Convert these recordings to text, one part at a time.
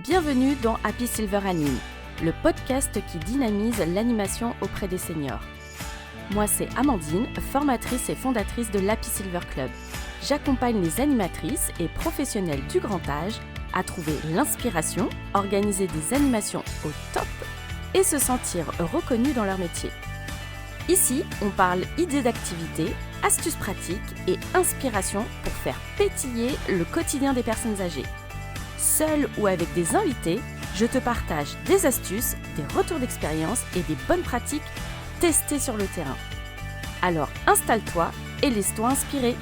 Bienvenue dans Happy Silver Anime, le podcast qui dynamise l'animation auprès des seniors. Moi, c'est Amandine, formatrice et fondatrice de l'Happy Silver Club. J'accompagne les animatrices et professionnels du grand âge à trouver l'inspiration, organiser des animations au top et se sentir reconnus dans leur métier. Ici, on parle idées d'activités, astuces pratiques et inspiration pour faire pétiller le quotidien des personnes âgées. Seul ou avec des invités, je te partage des astuces, des retours d'expérience et des bonnes pratiques testées sur le terrain. Alors installe-toi et laisse-toi inspirer.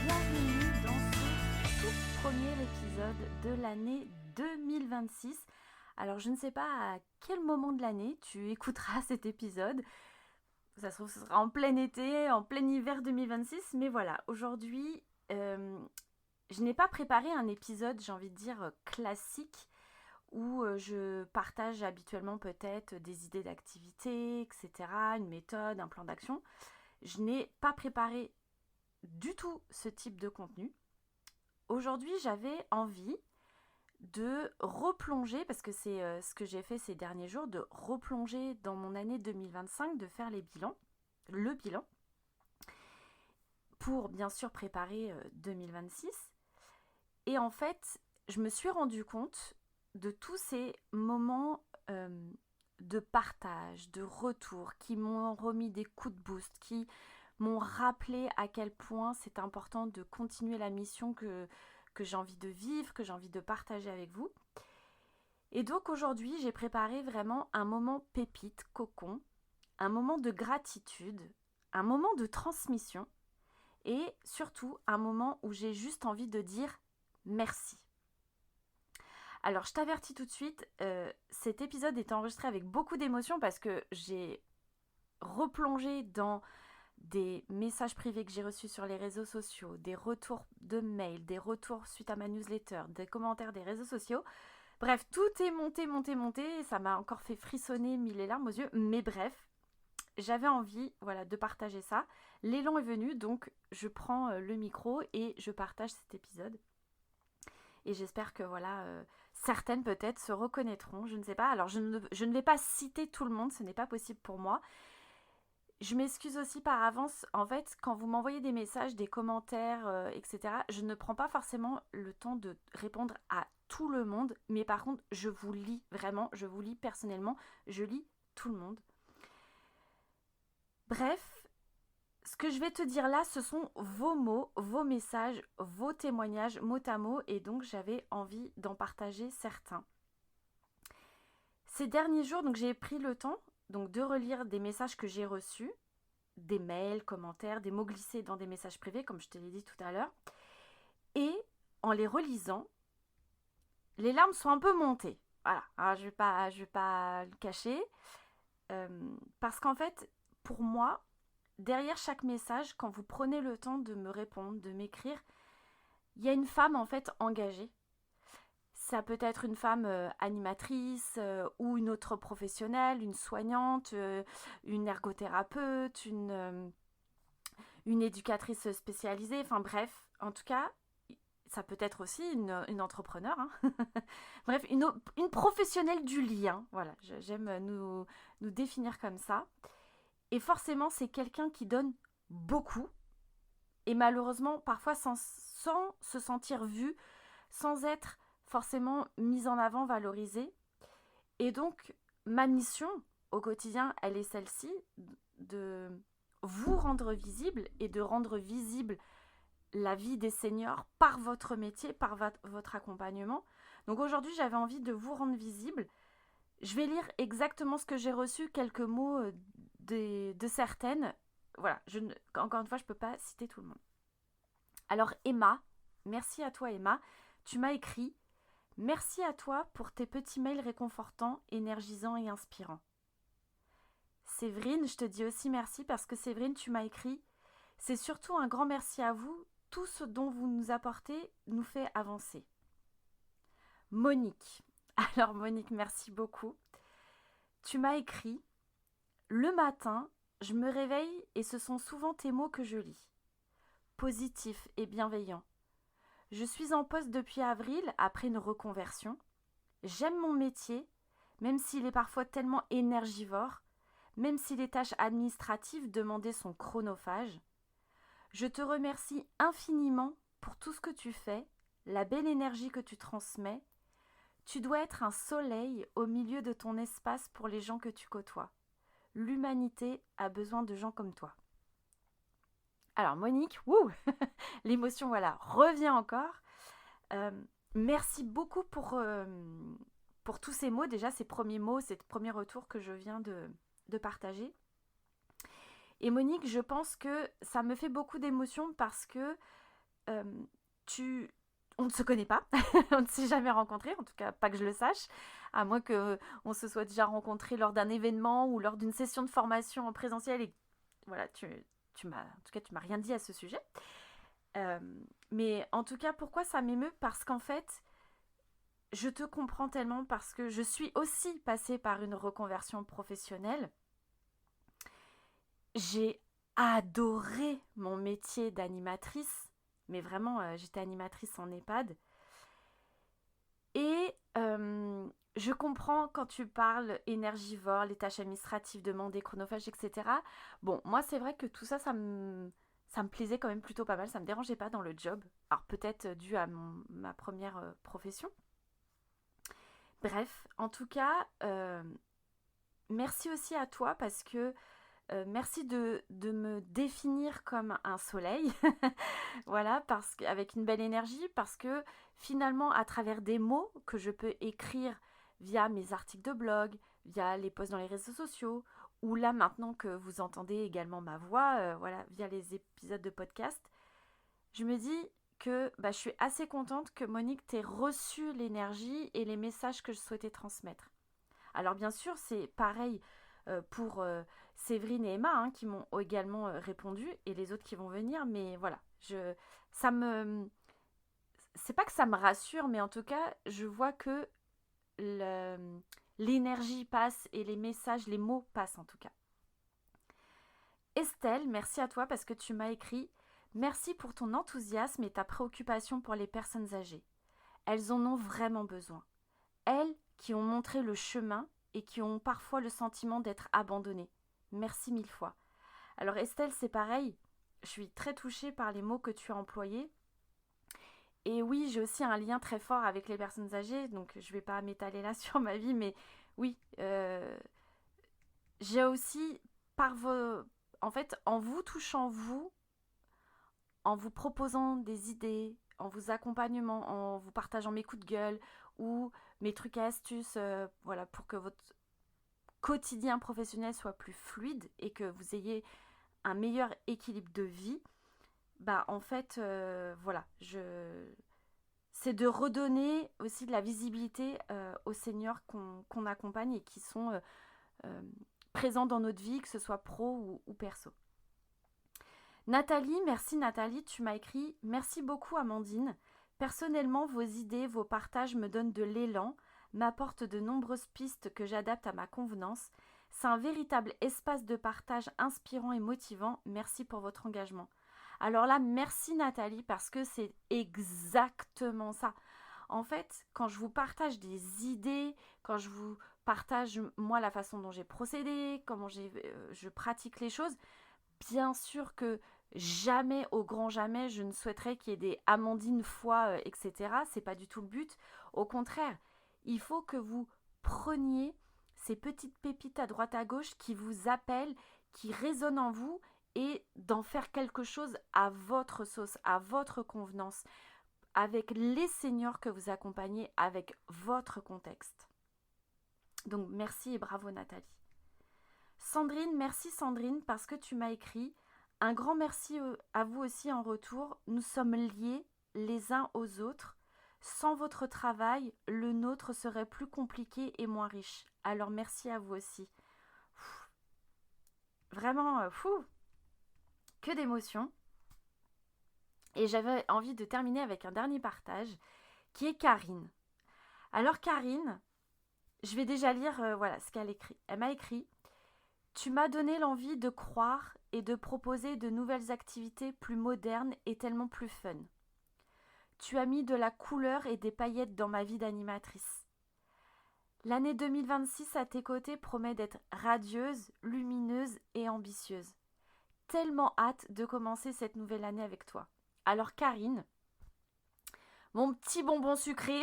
Bienvenue dans ce tout premier épisode de l'année 2026. Alors je ne sais pas à quel moment de l'année tu écouteras cet épisode. Ça se trouve, ce sera en plein été, en plein hiver 2026. Mais voilà, aujourd'hui, je n'ai pas préparé un épisode, j'ai envie de dire, classique, où je partage habituellement peut-être des idées d'activité, etc., une méthode, un plan d'action. Je n'ai pas préparé du tout ce type de contenu. Aujourd'hui, j'avais envie de replonger, parce que c'est ce que j'ai fait ces derniers jours, de replonger dans mon année 2025, de faire le bilan, pour bien sûr préparer 2026. Et en fait, je me suis rendu compte de tous ces moments de partage, de retour, qui m'ont remis des coups de boost, qui m'ont rappelé à quel point c'est important de continuer la mission que j'ai envie de vivre, que j'ai envie de partager avec vous. Et donc aujourd'hui, j'ai préparé vraiment un moment pépite, cocon, un moment de gratitude, un moment de transmission et surtout un moment où j'ai juste envie de dire merci. Alors je t'avertis tout de suite, cet épisode est enregistré avec beaucoup d'émotion parce que j'ai replongé dans des messages privés que j'ai reçus sur les réseaux sociaux, des retours de mails, des retours suite à ma newsletter, des commentaires des réseaux sociaux. Bref, tout est monté, et ça m'a encore fait frissonner, mis les larmes aux yeux. Mais bref, j'avais envie de partager ça. L'élan est venu, donc je prends le micro et je partage cet épisode. Et j'espère que certaines peut-être se reconnaîtront, je ne sais pas. Alors je ne vais pas citer tout le monde, ce n'est pas possible pour moi. Je m'excuse aussi par avance, en fait, quand vous m'envoyez des messages, des commentaires, etc., je ne prends pas forcément le temps de répondre à tout le monde, mais par contre, je vous lis vraiment, je vous lis personnellement, je lis tout le monde. Bref, ce que je vais te dire là, ce sont vos mots, vos messages, vos témoignages, mot à mot, et donc j'avais envie d'en partager certains. Ces derniers jours, donc j'ai pris le temps de relire des messages que j'ai reçus, des mails, commentaires, des mots glissés dans des messages privés, comme je te l'ai dit tout à l'heure. Et en les relisant, les larmes sont un peu montées. Voilà, alors, je vais pas le cacher. Parce qu'en fait, pour moi, derrière chaque message, quand vous prenez le temps de me répondre, de m'écrire, il y a une femme en fait engagée. Ça peut être une femme animatrice ou une autre professionnelle, une soignante, une ergothérapeute, une éducatrice spécialisée, enfin bref, en tout cas, ça peut être aussi une entrepreneur, hein. Bref, une professionnelle du lien, voilà, j'aime nous définir comme ça. Et forcément, c'est quelqu'un qui donne beaucoup, et malheureusement, parfois sans se sentir vu, sans être forcément mise en avant, valorisée. Et donc, ma mission au quotidien, elle est celle-ci, de vous rendre visible et de rendre visible la vie des seniors par votre métier, par votre accompagnement. Donc aujourd'hui, j'avais envie de vous rendre visible. Je vais lire exactement ce que j'ai reçu, quelques mots de certaines. Voilà, encore une fois, je ne peux pas citer tout le monde. Alors Emma, merci à toi Emma, tu m'as écrit « Merci à toi pour tes petits mails réconfortants, énergisants et inspirants. » Séverine, je te dis aussi merci parce que Séverine, tu m'as écrit « C'est surtout un grand merci à vous, tout ce dont vous nous apportez nous fait avancer. » Monique, alors Monique, merci beaucoup. Tu m'as écrit « Le matin, je me réveille et ce sont souvent tes mots que je lis. Positifs et bienveillants. Je suis en poste depuis avril après une reconversion. J'aime mon métier, même s'il est parfois tellement énergivore, même si les tâches administratives demandaient son chronophage. Je te remercie infiniment pour tout ce que tu fais, la belle énergie que tu transmets. Tu dois être un soleil au milieu de ton espace pour les gens que tu côtoies. L'humanité a besoin de gens comme toi. Alors Monique, l'émotion voilà, revient encore. Euh, Merci beaucoup pour tous ces mots, déjà ces premiers mots, ces premiers retours que je viens de partager. Et Monique, je pense que ça me fait beaucoup d'émotions parce que euh, on ne se connaît pas, on ne s'est jamais rencontrés, en tout cas pas que je le sache, à moins qu'on se soit déjà rencontrés lors d'un événement ou lors d'une session de formation en présentiel et voilà, tu m'as rien dit à ce sujet. Mais en tout cas, pourquoi ça m'émeut? Parce qu'en fait, je te comprends tellement parce que je suis aussi passée par une reconversion professionnelle. J'ai adoré mon métier d'animatrice, mais vraiment, j'étais animatrice en EHPAD. Et je comprends quand tu parles énergivore, les tâches administratives, demandées, chronophages, etc. Bon, moi, c'est vrai que tout ça, ça me plaisait quand même plutôt pas mal. Ça me dérangeait pas dans le job. Alors, peut-être dû à ma première profession. Bref, en tout cas, merci aussi à toi parce que merci de me définir comme un soleil, voilà, avec une belle énergie, parce que finalement, à travers des mots que je peux écrire via mes articles de blog, via les posts dans les réseaux sociaux, ou là maintenant que vous entendez également ma voix, voilà, via les épisodes de podcast, je me dis que je suis assez contente que Monique t'ait reçu l'énergie et les messages que je souhaitais transmettre. Alors bien sûr, c'est pareil pour Séverine et Emma qui m'ont également répondu et les autres qui vont venir, mais voilà, ça me, c'est pas que ça me rassure, mais en tout cas, je vois que l'énergie passe et les messages, les mots passent en tout cas. Estelle, merci à toi parce que tu m'as écrit. Merci pour ton enthousiasme et ta préoccupation pour les personnes âgées. Elles en ont vraiment besoin. Elles qui ont montré le chemin et qui ont parfois le sentiment d'être abandonnées. Merci mille fois. Alors Estelle, c'est pareil. Je suis très touchée par les mots que tu as employés. Et oui, j'ai aussi un lien très fort avec les personnes âgées, donc je ne vais pas m'étaler là sur ma vie, mais oui, j'ai aussi, en fait, en vous touchant vous, en vous proposant des idées, en vous accompagnement, en vous partageant mes coups de gueule ou mes trucs et astuces, voilà, pour que votre quotidien professionnel soit plus fluide et que vous ayez un meilleur équilibre de vie, en fait, voilà, c'est de redonner aussi de la visibilité aux seniors qu'on accompagne et qui sont présents dans notre vie, que ce soit pro ou perso. Nathalie, merci Nathalie, tu m'as écrit « Merci beaucoup Amandine. Personnellement, vos idées, vos partages me donnent de l'élan, m'apportent de nombreuses pistes que j'adapte à ma convenance. C'est un véritable espace de partage inspirant et motivant. Merci pour votre engagement. » Alors là, merci Nathalie parce que c'est exactement ça. En fait, quand je vous partage des idées, quand je vous partage moi la façon dont j'ai procédé, comment je pratique les choses, bien sûr que jamais, au grand jamais, je ne souhaiterais qu'il y ait des Amandine fois, etc. C'est pas du tout le but. Au contraire, il faut que vous preniez ces petites pépites à droite à gauche qui vous appellent, qui résonnent en vous et d'en faire quelque chose à votre sauce, à votre convenance, avec les seniors que vous accompagnez, avec votre contexte. Donc merci et bravo Nathalie. Sandrine, merci Sandrine parce que tu m'as écrit. Un grand merci à vous aussi en retour. Nous sommes liés les uns aux autres. Sans votre travail, le nôtre serait plus compliqué et moins riche. Alors merci à vous aussi. Vraiment, que d'émotions. Et j'avais envie de terminer avec un dernier partage qui est Karine. Alors Karine, je vais déjà lire voilà ce qu'elle écrit. Elle m'a écrit Tu m'as donné l'envie de croire et de proposer de nouvelles activités plus modernes et tellement plus fun. Tu as mis de la couleur et des paillettes dans ma vie d'animatrice. L'année 2026 à tes côtés promet d'être radieuse, lumineuse et ambitieuse. Tellement hâte de commencer cette nouvelle année avec toi. Alors Karine, mon petit bonbon sucré,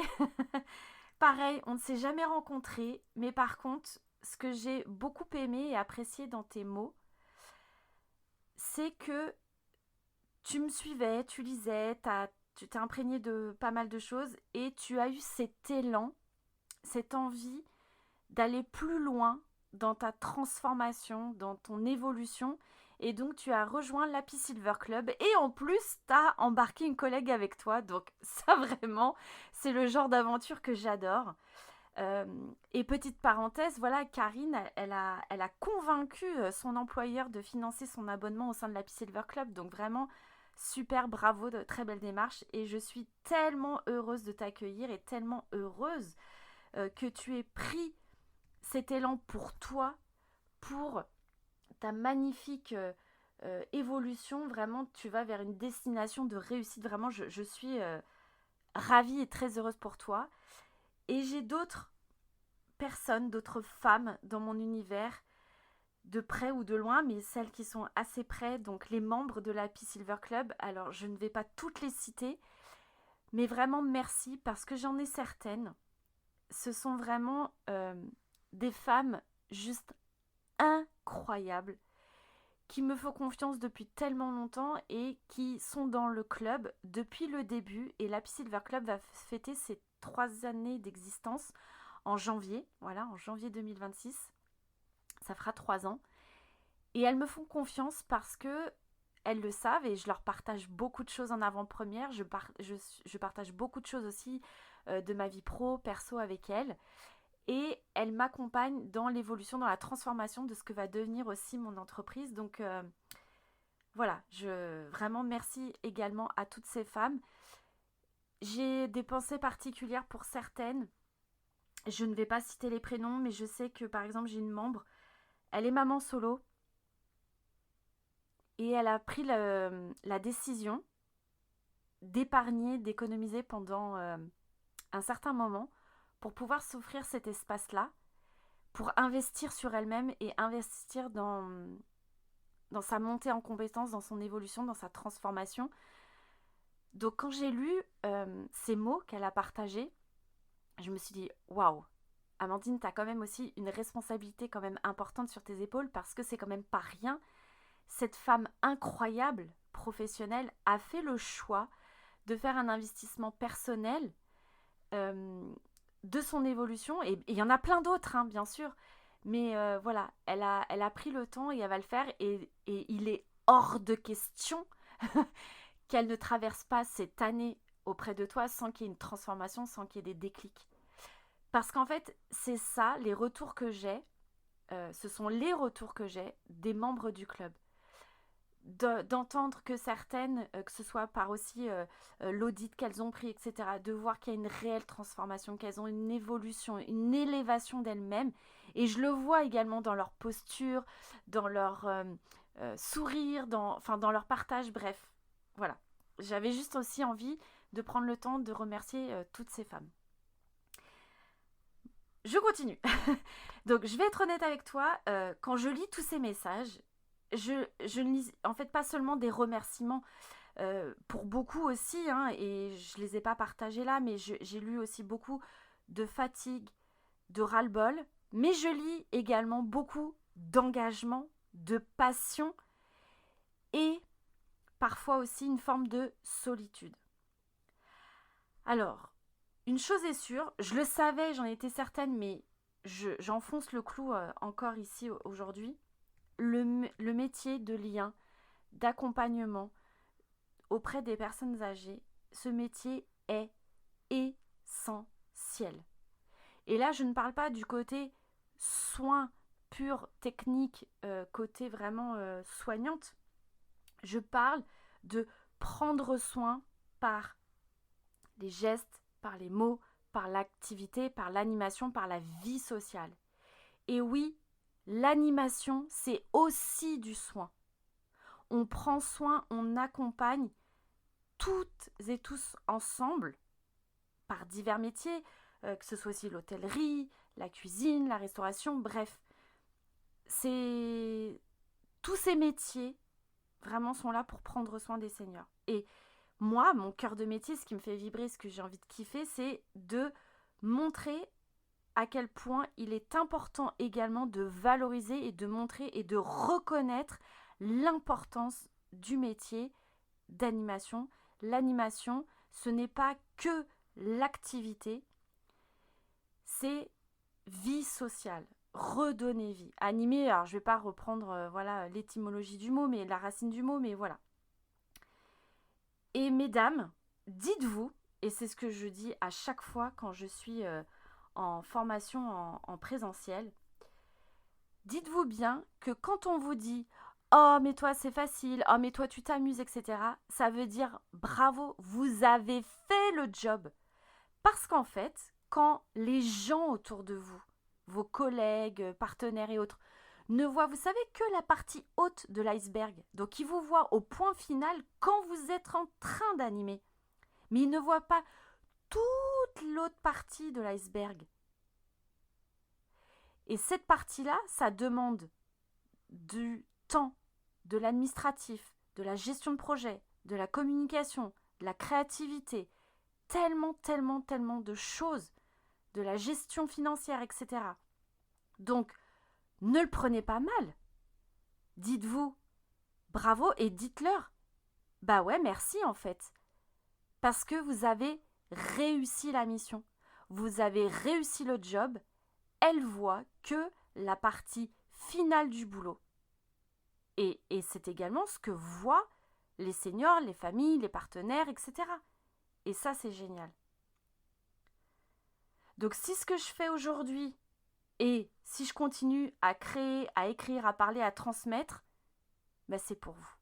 pareil, on ne s'est jamais rencontrés, mais par contre, ce que j'ai beaucoup aimé et apprécié dans tes mots, c'est que tu me suivais, tu lisais, tu t'es imprégné de pas mal de choses et tu as eu cet élan, cette envie d'aller plus loin dans ta transformation, dans ton évolution. Et donc, tu as rejoint l'Happy Silver Club. Et en plus, tu as embarqué une collègue avec toi. Donc, ça, vraiment, c'est le genre d'aventure que j'adore. Et petite parenthèse, voilà, Karine, elle a convaincu son employeur de financer son abonnement au sein de l'Happy Silver Club. Donc, vraiment, super, bravo, de très belle démarche. Et je suis tellement heureuse de t'accueillir et tellement heureuse que tu aies pris cet élan pour toi, pour ta magnifique évolution. Vraiment, tu vas vers une destination de réussite. Vraiment, je suis ravie et très heureuse pour toi. Et j'ai d'autres personnes, d'autres femmes dans mon univers, de près ou de loin, mais celles qui sont assez près, donc les membres de l'Happy Silver Club. Alors, je ne vais pas toutes les citer, mais vraiment merci parce que j'en ai certaines. Ce sont vraiment des femmes juste incroyables qui me font confiance depuis tellement longtemps et qui sont dans le club depuis le début. Et l'Happy Silver Club va fêter ses 3 années d'existence en janvier, voilà, en janvier 2026. Ça fera 3 ans. Et elles me font confiance parce que elles le savent et je leur partage beaucoup de choses en avant-première. Je partage beaucoup de choses aussi de ma vie pro, perso avec elles. Et elles m'accompagnent dans l'évolution, dans la transformation de ce que va devenir aussi mon entreprise. Donc voilà, vraiment merci également à toutes ces femmes. J'ai des pensées particulières pour certaines. Je ne vais pas citer les prénoms, mais je sais que par exemple j'ai une membre, elle est maman solo. Et elle a pris la décision d'épargner, d'économiser pendant un certain moment pour pouvoir s'offrir cet espace-là, pour investir sur elle-même et investir dans sa montée en compétence, dans son évolution, dans sa transformation. Donc quand j'ai lu ces mots qu'elle a partagés, je me suis dit waouh, Amandine, tu as quand même aussi une responsabilité quand même importante sur tes épaules parce que c'est quand même pas rien. Cette femme incroyable, professionnelle, a fait le choix de faire un investissement personnel de son évolution. Et il y en a plein d'autres, hein, bien sûr. Mais voilà, elle a pris le temps et elle va le faire. Et il est hors de question qu'elle ne traverse pas cette année auprès de toi sans qu'il y ait une transformation, sans qu'il y ait des déclics. Parce qu'en fait, c'est ça, les retours que j'ai, ce sont les retours que j'ai des membres du club. D'entendre que certaines, que ce soit par aussi l'audit qu'elles ont pris, etc., de voir qu'il y a une réelle transformation, qu'elles ont une évolution, une élévation d'elles-mêmes. Et je le vois également dans leur posture, dans leur sourire, dans leur partage, bref. Voilà. J'avais juste aussi envie de prendre le temps de remercier toutes ces femmes. Je continue. Donc, je vais être honnête avec toi. Quand je lis tous ces messages, je ne lis en fait pas seulement des remerciements pour beaucoup aussi, hein, et je ne les ai pas partagés là, mais j'ai lu aussi beaucoup de fatigue, de ras-le-bol, mais je lis également beaucoup d'engagement, de passion et parfois aussi une forme de solitude. Alors, une chose est sûre, je le savais, j'en étais certaine, mais j'enfonce le clou encore ici aujourd'hui. Le métier de lien, d'accompagnement auprès des personnes âgées, ce métier est essentiel. Et là, je ne parle pas du côté soin pur, technique, côté vraiment soignante. Je parle de prendre soin par les gestes, par les mots, par l'activité, par l'animation, par la vie sociale. Et oui, L'animation, c'est aussi du soin. On prend soin, on accompagne toutes et tous ensemble par divers métiers, que ce soit aussi l'hôtellerie, la cuisine, la restauration, bref. Tous ces métiers vraiment sont là pour prendre soin des seniors. Et moi, mon cœur de métier, ce qui me fait vibrer, ce que j'ai envie de kiffer, c'est de montrer à quel point il est important également de valoriser et de montrer et de reconnaître l'importance du métier d'animation. L'animation, ce n'est pas que l'activité, c'est vie sociale, redonner vie. Animer, alors je ne vais pas reprendre l'étymologie du mot, mais la racine du mot, mais voilà. Et mesdames, dites-vous, et c'est ce que je dis à chaque fois quand je suis en formation en présentiel, dites-vous bien que quand on vous dit « Oh, mais toi, c'est facile. Oh, mais toi, tu t'amuses, etc. » ça veut dire « Bravo, vous avez fait le job. » Parce qu'en fait, quand les gens autour de vous, vos collègues, partenaires et autres, ne voient, vous savez, que la partie haute de l'iceberg. Donc, ils vous voient au point final quand vous êtes en train d'animer. Mais ils ne voient pas toute l'autre partie de l'iceberg. Et cette partie-là, ça demande du temps, de l'administratif, de la gestion de projet, de la communication, de la créativité, tellement de choses, de la gestion financière, etc. Donc, ne le prenez pas mal. Dites-vous bravo et dites-leur bah ouais, merci en fait. Parce que vous avez réussi la mission. Vous avez réussi le job. Elle voit que la partie finale du boulot. Et c'est également ce que voient les seniors, les familles, les partenaires, etc. Et ça, c'est génial. Donc si ce que je fais aujourd'hui, et si je continue à créer, à écrire, à parler, à transmettre, ben c'est pour vous.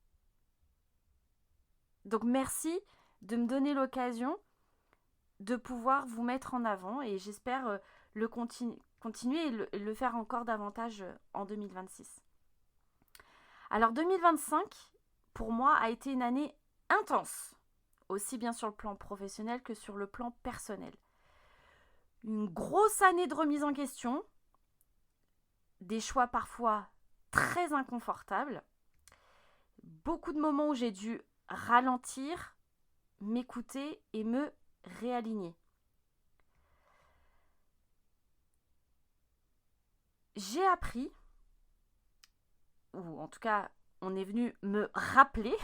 Donc merci de me donner l'occasion de pouvoir vous mettre en avant et j'espère le continuer et le faire encore davantage en 2026. Alors 2025, pour moi, a été une année intense, aussi bien sur le plan professionnel que sur le plan personnel. Une grosse année de remise en question, des choix parfois très inconfortables, beaucoup de moments où j'ai dû ralentir, m'écouter et me réaligner. J'ai appris, ou en tout cas on est venu me rappeler,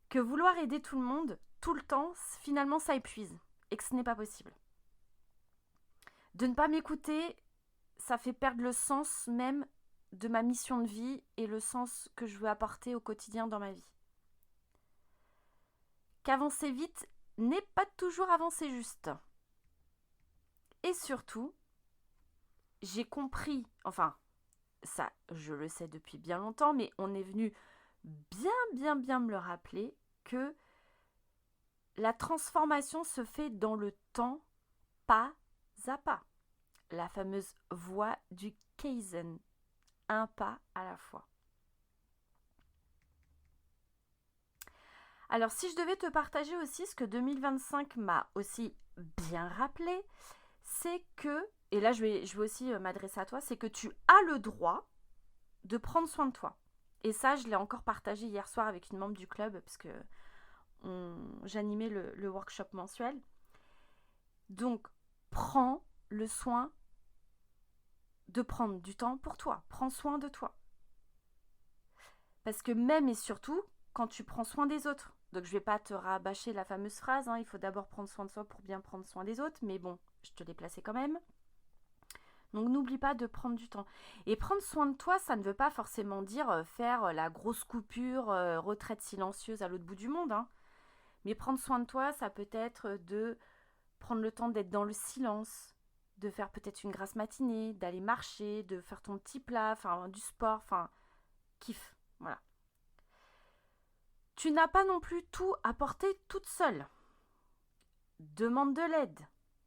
que vouloir aider tout le monde tout le temps, finalement ça épuise et que ce n'est pas possible. De ne pas m'écouter, ça fait perdre le sens même de ma mission de vie et le sens que je veux apporter au quotidien dans ma vie. Qu'avancer vite n'est pas toujours avancer juste. Et surtout, j'ai compris, enfin, ça je le sais depuis bien longtemps, mais on est venu bien me le rappeler, que la transformation se fait dans le temps, pas à pas. La fameuse voie du Kaizen, un pas à la fois. Alors si je devais te partager aussi ce que 2025 m'a aussi bien rappelé, c'est que, et là je vais aussi m'adresser à toi, c'est que tu as le droit de prendre soin de toi. Et ça, je l'ai encore partagé hier soir avec une membre du club, parce que j'animais le workshop mensuel. Donc, prends le soin de prendre du temps pour toi. Prends soin de toi. Parce que même et surtout, quand tu prends soin des autres. Donc, je ne vais pas te rabâcher la fameuse phrase, il faut d'abord prendre soin de soi pour bien prendre soin des autres. Mais bon, je te l'ai placé quand même. Donc, n'oublie pas de prendre du temps. Et prendre soin de toi, ça ne veut pas forcément dire faire la grosse coupure, retraite silencieuse à l'autre bout du monde. Mais prendre soin de toi, ça peut être de prendre le temps d'être dans le silence, de faire peut-être une grasse matinée, d'aller marcher, de faire ton petit plat, enfin du sport, enfin kiff, voilà. Tu n'as pas non plus tout à porter toute seule. Demande de l'aide,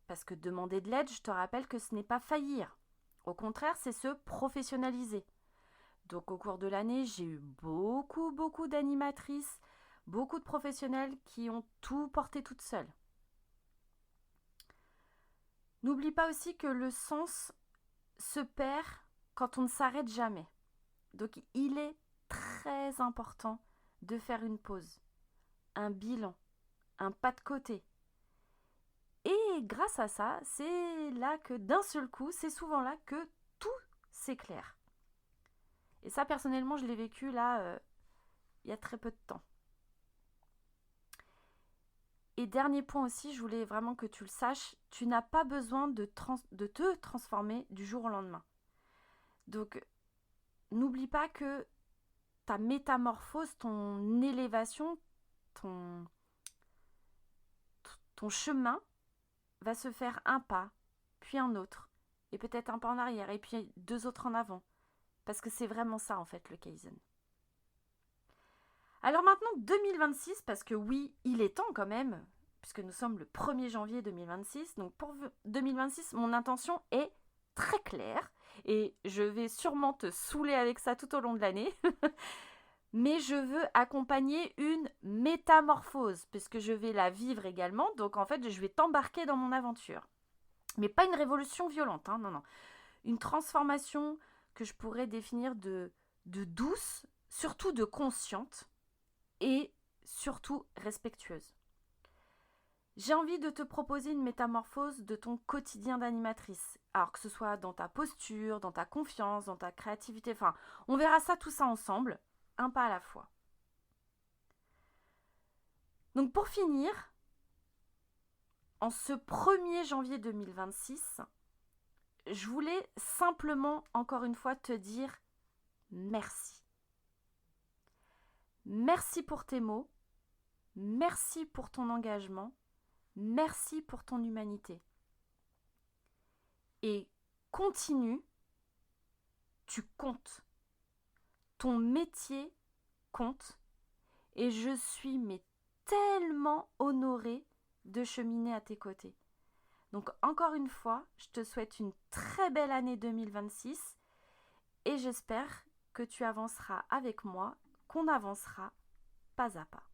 parce que demander de l'aide, je te rappelle que ce n'est pas faillir. Au contraire, c'est se professionnaliser. Donc au cours de l'année, j'ai eu beaucoup d'animatrices, beaucoup de professionnels qui ont tout porté toutes seules. N'oublie pas aussi que le sens se perd quand on ne s'arrête jamais. Donc il est très important de faire une pause, un bilan, un pas de côté. Et grâce à ça, c'est là que d'un seul coup, c'est souvent là que tout s'éclaire. Et ça, personnellement, je l'ai vécu là, il y a très peu de temps. Et dernier point aussi, je voulais vraiment que tu le saches, tu n'as pas besoin de te transformer du jour au lendemain. Donc, n'oublie pas que ta métamorphose, ton élévation, ton chemin va se faire un pas, puis un autre, et peut-être un pas en arrière, et puis 2 autres en avant. Parce que c'est vraiment ça, en fait, le Kaizen. Alors maintenant, 2026, parce que oui, il est temps quand même, puisque nous sommes le 1er janvier 2026. Donc pour 2026, mon intention est très claire, et je vais sûrement te saouler avec ça tout au long de l'année. Mais je veux accompagner une métamorphose, puisque je vais la vivre également. Donc en fait, je vais t'embarquer dans mon aventure. Mais pas une révolution violente, hein, non. Une transformation que je pourrais définir de douce, surtout de consciente, et surtout respectueuse. J'ai envie de te proposer une métamorphose de ton quotidien d'animatrice. Alors que ce soit dans ta posture, dans ta confiance, dans ta créativité, enfin, on verra tout ça ensemble, un pas à la fois. Donc pour finir, en ce 1er janvier 2026, je voulais simplement, encore une fois, te dire merci. Merci pour tes mots, merci pour ton engagement, merci pour ton humanité. Et continue, tu comptes. Ton métier compte. Et je suis tellement honorée de cheminer à tes côtés. Donc encore une fois, je te souhaite une très belle année 2026 et j'espère que tu avanceras avec moi, qu'on avancera pas à pas.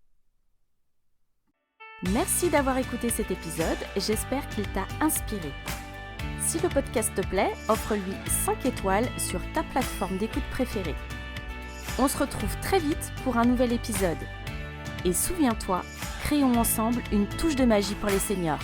Merci d'avoir écouté cet épisode, j'espère qu'il t'a inspiré. Si le podcast te plaît, offre-lui 5 étoiles sur ta plateforme d'écoute préférée. On se retrouve très vite pour un nouvel épisode. Et souviens-toi, créons ensemble une touche de magie pour les seniors.